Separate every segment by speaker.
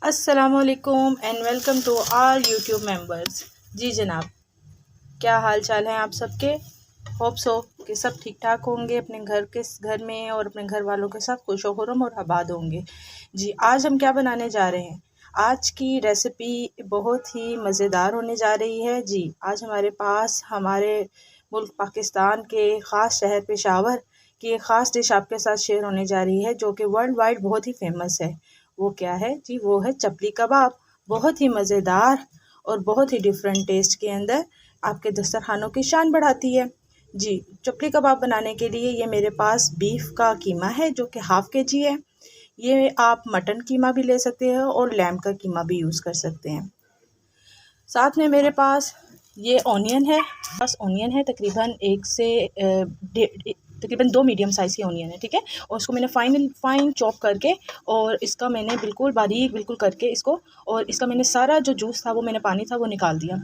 Speaker 1: अस्सलामुअलैकुम and welcome to all YouTube members. जी जनाब, क्या हाल चाल है आप सबके। होप सो कि सब ठीक ठाक होंगे, अपने घर में और अपने घर वालों के साथ खुश खुर्रम और आबाद होंगे। जी, आज हम क्या बनाने जा रहे हैं। आज की रेसिपी बहुत ही मज़ेदार होने जा रही है। जी, आज हमारे पास हमारे मुल्क पाकिस्तान के ख़ास शहर पेशावर की एक ख़ास डिश आपके साथ शेयर होने जा रही है, जो कि वर्ल्ड वाइड बहुत ही फेमस है। वो क्या है जी, वो है चपली कबाब। बहुत ही मज़ेदार और बहुत ही डिफरेंट टेस्ट के अंदर आपके दस्तरखानों की शान बढ़ाती है। जी, चपली कबाब बनाने के लिए ये मेरे पास बीफ का कीमा है, जो कि हाफ़ के जी है। ये आप मटन कीमा भी ले सकते हैं और लैम का कीमा भी यूज़ कर सकते हैं। साथ में मेरे पास ये ऑनियन है। बस ऑनियन है तकरीबन तकरीबन 2 मीडियम साइज़ की ऑनियन है, ठीक है। और उसको मैंने फाइन चॉप करके और इसका मैंने बिल्कुल बारीक बिल्कुल करके इसको, और इसका मैंने सारा जो जूस था, वो मैंने पानी था वो निकाल दिया।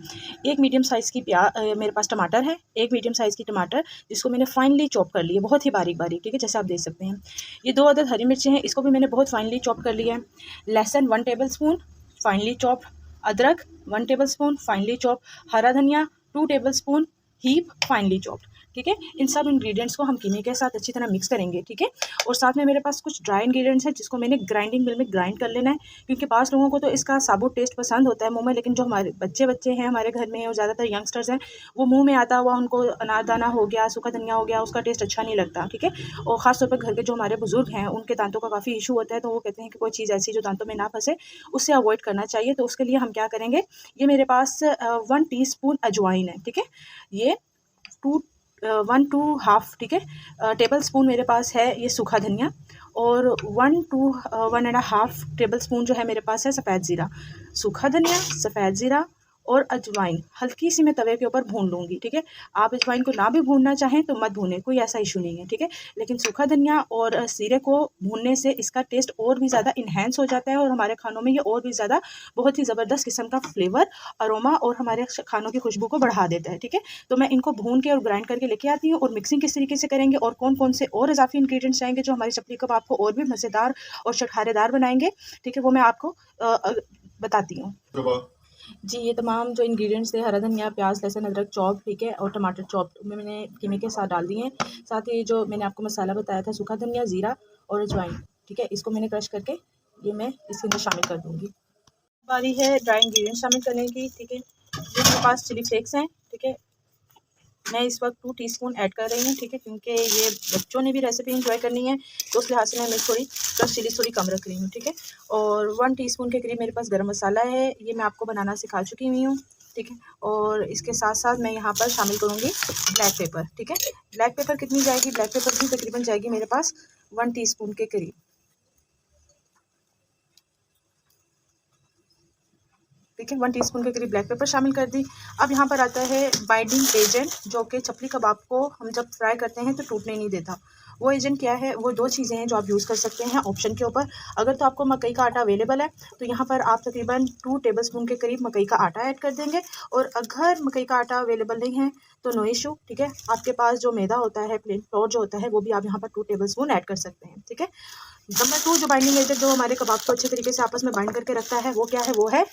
Speaker 1: एक मीडियम साइज़ की मेरे पास टमाटर है, एक मीडियम साइज़ की टमाटर जिसको मैंने फाइनली चॉप कर लिया, बहुत ही बारीक बारीक, ठीक है, जैसे आप देख सकते हैं। ये 2 अदद हरी मिर्चें हैं, इसको भी मैंने बहुत फाइनली चॉप कर लिया है। लहसुन 1 टेबल स्पून फाइनली चॉप, अदरक 1 टेबल स्पून फाइनली चॉप, हरा धनिया 2 table spoon heap finally chopped, ठीक है। इन सब इंग्रेडिएंट्स को हम कीमे के साथ अच्छी तरह मिक्स करेंगे, ठीक है। और साथ में मेरे पास कुछ ड्राई इंग्रेडिएंट्स हैं, जिसको मैंने ग्राइंडिंग मिल में ग्राइंड कर लेना है, क्योंकि पास लोगों को तो इसका साबुत टेस्ट पसंद होता है मुंह में, लेकिन जो हमारे बच्चे हैं हमारे घर में और ज़्यादातर यंगस्टर्स हैं, वो मुंह में आता हुआ उनको अनारदाना हो गया, सूखा धनिया हो गया, उसका टेस्ट अच्छा नहीं लगता, ठीक है। और ख़ासतौर पर घर के जो हमारे बुजुर्ग हैं, उनके दांतों का काफ़ी इशू होता है, तो वो कहते हैं कि कोई चीज़ ऐसी जो दांतों में ना फंसे, उससे अवॉइड करना चाहिए। तो उसके लिए हम क्या करेंगे, ये मेरे पास 1 टीस्पून अजवाइन है, ठीक है। ये 1 टू हाफ़, ठीक है, टेबल स्पून मेरे पास है ये सूखा धनिया, और 1 एंड हाफ़ टेबल स्पून जो है मेरे पास है सफ़ेद ज़ीरा। सूखा धनिया, सफ़ेद ज़ीरा और अजवाइन हल्की सी मैं तवे के ऊपर भून लूँगी, ठीक है। आप अजवाइन को ना भी भूनना चाहें तो मत भूनें, कोई ऐसा इशू नहीं है, ठीक है। लेकिन सूखा धनिया और ज़ीरे को भूनने से इसका टेस्ट और भी ज़्यादा इन्हेंस हो जाता है, और हमारे खानों में ये और भी ज़्यादा बहुत ही ज़बरदस्त किस्म का फ्लेवर, अरोमा और हमारे खानों की खुशबू को बढ़ा देता है, ठीक है। तो मैं इनको भून के और ग्राइंड करके लेके आती हूँ, और मिक्सिंग किस तरीके से करेंगे और कौन कौन से और इजाफी इंग्रेडिएंट्स आएंगे जो हमारी चपली कबाब को और भी मज़ेदार और चटखारेदार बनाएंगे, ठीक है, वो मैं आपको बताती हूँ। जी, ये तमाम जो इंग्रेडिएंट्स थे, हरा धनिया, प्याज, लहसुन, अदरक चॉप, ठीक है, और टमाटर चॉप मैंने कीमे के साथ डाल दिए हैं। साथ ही जो मैंने आपको मसाला बताया था, सूखा धनिया, ज़ीरा और अजवाइन, ठीक है, इसको मैंने क्रश करके ये मैं इसके अंदर शामिल कर दूँगी। बारी है ड्राई इंग्रेडिएंट्स शामिल करने की, ठीक है। ये मेरे पास चिली फ्लेक्स हैं, ठीक है। मैं इस वक्त 2 टीस्पून ऐड कर रही हूँ, ठीक है, क्योंकि ये बच्चों ने भी रेसिपी एंजॉय करनी है, तो उस लिहाज से मैं थोड़ी क्रश चिली थोड़ी कम रख रही हूँ, ठीक है। और 1 टीस्पून के करीब मेरे पास गरम मसाला है, ये मैं आपको बनाना सिखा चुकी हुई हूँ, ठीक है। और इसके साथ साथ मैं यहाँ पर शामिल करूँगी ब्लैक पेपर, ठीक है। ब्लैक पेपर कितनी जाएगी, ब्लैक पेपर भी तकरीबन जाएगी मेरे पास 1 टीस्पून के करीब, ठीक है। 1 टीस्पून के करीब ब्लैक पेपर शामिल कर दी। अब यहाँ पर आता है बाइंडिंग एजेंट, जो कि चपली कबाब को हम जब फ्राई करते हैं तो टूटने नहीं देता। वो एजेंट क्या है, वो 2 चीज़ें हैं जो आप यूज़ कर सकते हैं ऑप्शन के ऊपर। अगर तो आपको मकई का आटा अवेलेबल है, तो यहाँ पर आप तकरीबन 2 टेबल स्पून के करीब मकई का आटा ऐड कर देंगे। और अगर मकई का आटा अवेलेबल नहीं है तो नो इशू, ठीक है। आपके पास जो मैदा होता है, प्लेन फ्लोर जो होता है, वो भी आप यहाँ पर 2 टेबल स्पून ऐड कर सकते हैं, ठीक है। नंबर 2 जो बाइंडिंग एजेंट जो हमारे कबाब को अच्छे तरीके से आपस में बाइंड करके रखता है, वो क्या है, वो है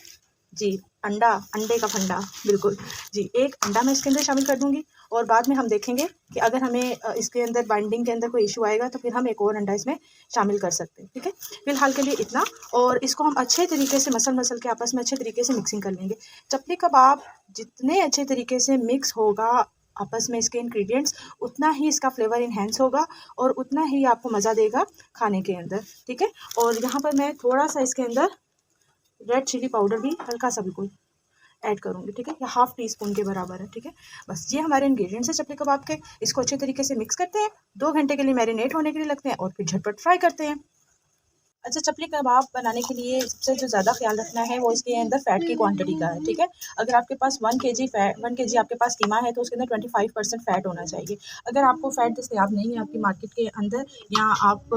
Speaker 1: जी अंडे का फंडा, बिल्कुल। जी, एक अंडा मैं इसके अंदर शामिल कर दूँगी, और बाद में हम देखेंगे कि अगर हमें इसके अंदर बाइंडिंग के अंदर कोई इशू आएगा तो फिर हम एक और अंडा इसमें शामिल कर सकते हैं, ठीक है। फिलहाल के लिए इतना, और इसको हम अच्छे तरीके से मसल के आपस में अच्छे तरीके से मिक्सिंग कर लेंगे। चपली कबाब जितने अच्छे तरीके से मिक्स होगा आपस में इसके इंग्रेडिएंट्स, उतना ही इसका फ्लेवर इन्हेंस होगा और उतना ही आपको मज़ा देगा खाने के अंदर, ठीक है। और यहाँ पर मैं थोड़ा सा इसके अंदर रेड चिली पाउडर भी हल्का सा बिल्कुल ऐड करूँगी, ठीक है, या हाफ़ टीस्पून के बराबर है, ठीक है। बस ये हमारे इंग्रेडिएंट्स हैं चपली कबाब के। इसको अच्छे तरीके से मिक्स करते हैं, 2 घंटे के लिए मैरिनेट होने के लिए लगते हैं, और फिर झटपट फ्राई करते हैं। अच्छा, चपली कबाब बनाने के लिए सबसे जो ज़्यादा ख्याल रखना है, वो इसके अंदर फ़ैट की क्वांटिटी का है, ठीक है। अगर आपके पास 1 केजी आपके पास कीमा है, तो उसके अंदर 25% फ़ैट होना चाहिए। अगर आपको फ़ैट दस्तयाब नहीं है आपकी मार्केट के अंदर, या आप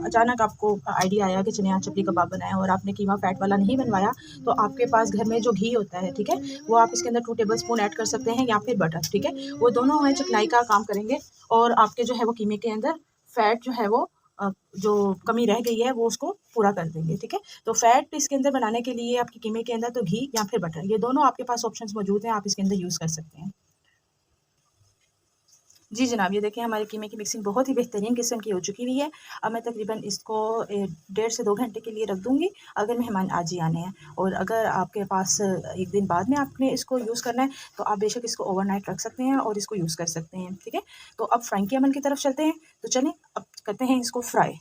Speaker 1: अचानक आपको आइडिया आया कि चलिए आज चपली कबाब बनाएं और आपने कीमा फ़ैट वाला नहीं बनवाया, तो आपके पास घर में जो घी होता है, ठीक है, वो आप इसके अंदर 2 टेबल स्पून ऐड कर सकते हैं, या फिर बटर, ठीक है। वो दोनों चिकनाई का काम करेंगे, और आपके जो है वो कीमे के अंदर फ़ैट जो है वो जो कमी रह गई है वो उसको पूरा कर देंगे, ठीक है। तो फ़ैट इसके अंदर बनाने के लिए आपके कीमे के अंदर तो घी या फिर बटर, ये दोनों आपके पास ऑप्शंस मौजूद हैं, आप इसके अंदर यूज़ कर सकते हैं। जी जनाब, ये देखिए हमारे कीमे की मिक्सिंग बहुत ही बेहतरीन किस्म की हो चुकी हुई है। अब मैं तकरीबन इसको 1.5 से 2 घंटे के लिए रख दूँगी, अगर मेहमान आज ही आने हैं। और अगर आपके पास एक दिन बाद में आपने इसको यूज़ करना है, तो आप बेशक इसको ओवरनाइट रख सकते हैं और इसको यूज़ कर सकते हैं, ठीक है। तो अब फ्राइंग के अमल की तरफ चलते हैं, तो चलें अब करते हैं इसको फ्राई।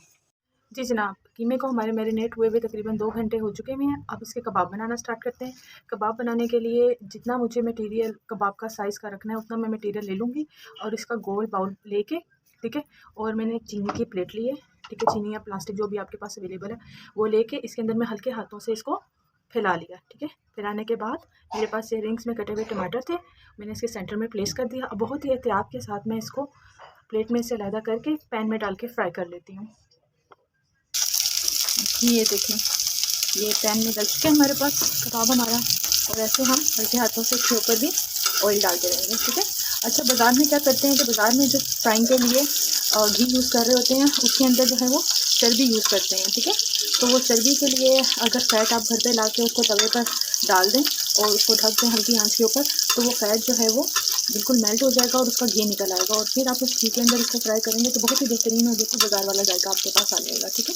Speaker 1: जी जनाब, कीमे को हमारे मैरिनेट हुए हुए तकरीबन 2 घंटे हो चुके हुए हैं। अब इसके कबाब बनाना स्टार्ट करते हैं। कबाब बनाने के लिए जितना मुझे मटीरियल कबाब का साइज़ का रखना है उतना मैं मटीरियल ले लूँगी और इसका गोल बाउल लेके, ठीक है। और मैंने एक चीनी की प्लेट ली है, ठीक है, चीनी या प्लास्टिक जो भी आपके पास अवेलेबल है वो लेके इसके अंदर मैं हल्के हाथों से इसको फैला लिया, ठीक है। फैलाने के बाद मेरे पास ये रिंग्स में कटे हुए टमाटर थे, मैंने इसके सेंटर में प्लेस कर दिया। अब बहुत ही एहतियात के साथ मैं इसको प्लेट में से अलहदा करके पैन में डाल के फ्राई कर लेती हूँ। ये देखें, ये पैन में डल चुके हैं हमारे पास कबाब हमारा, और ऐसे हम हल्के हाथों से इसके ऊपर भी ऑयल डालते रहेंगे, ठीक है। अच्छा, बाज़ार में क्या करते हैं कि बाज़ार में जो फ्राइंग के लिए घी यूज़ कर रहे होते हैं उसके अंदर जो है वो चर्बी यूज़ करते हैं, ठीक है। तो वो चर्बी के लिए अगर फ़ैट आप घर पे ला के उसको तवे पर डाल दें और उसको ढक दें हल्की आंच के ऊपर, तो वो फ़ैट जो है वो बिल्कुल मेल्ट हो जाएगा और उसका घी निकल आएगा, और फिर आप उस घी के अंदर इसको फ्राई करेंगे तो बहुत ही बेहतरीन और बिल्कुल बाज़ार वाला जायका आपके पास आ जाएगा, ठीक है।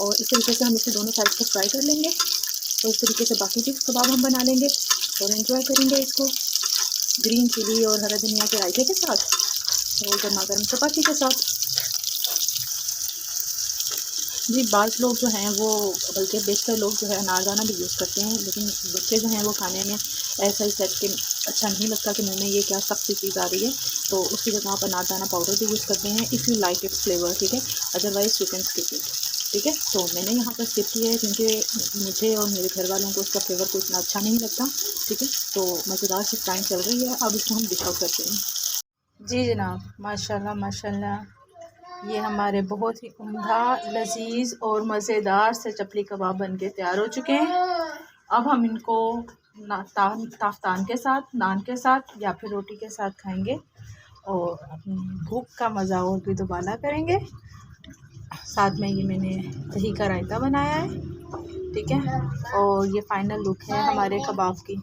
Speaker 1: और इस तरीके से हम इसे दोनों साइड को फ्राई कर लेंगे, और इस तरीके से बाकी भी कबाब हम बना लेंगे और एंजॉय करेंगे इसको ग्रीन चिली और हरा धनिया के रायते के साथ और गर्मा गर्म चपाती के साथ। जी, बाज़ लोग जो हैं वो, बल्कि बेशतर लोग जो है अनारदाना भी यूज़ करते हैं, लेकिन बच्चे जो हैं वो खाने में ऐसा ही सेट के अच्छा नहीं लगता कि मुँह में ये क्या सख्त सी चीज़ आ रही है, तो उसकी जगह आप अनारदाना पाउडर भी यूज़ करते हैं if you like it's flavour, ठीक है। Otherwise you can skip it, ठीक है। तो मैंने यहाँ पर स्किप किया है क्योंकि मुझे और मेरे घर वालों को उसका फ्लेवर को इतना अच्छा नहीं लगता, ठीक है। तो मज़ेदार सी फ्राइंग चल रही है, अब इसको हम डिश आउट करते हैं। जी जनाब, माशाल्लाह माशाल्लाह, ये हमारे बहुत ही उम्दा, लजीज और मज़ेदार से चपली कबाब बन के तैयार हो चुके हैं। अब हम इनको ताफ़तान के साथ, नान के साथ या फिर रोटी के साथ खाएंगे और अपनी भूख का मज़ा और भी दोबारा करेंगे। साथ में ये मैंने दही का रायता बनाया है, ठीक है। और ये फ़ाइनल लुक है हमारे कबाब की।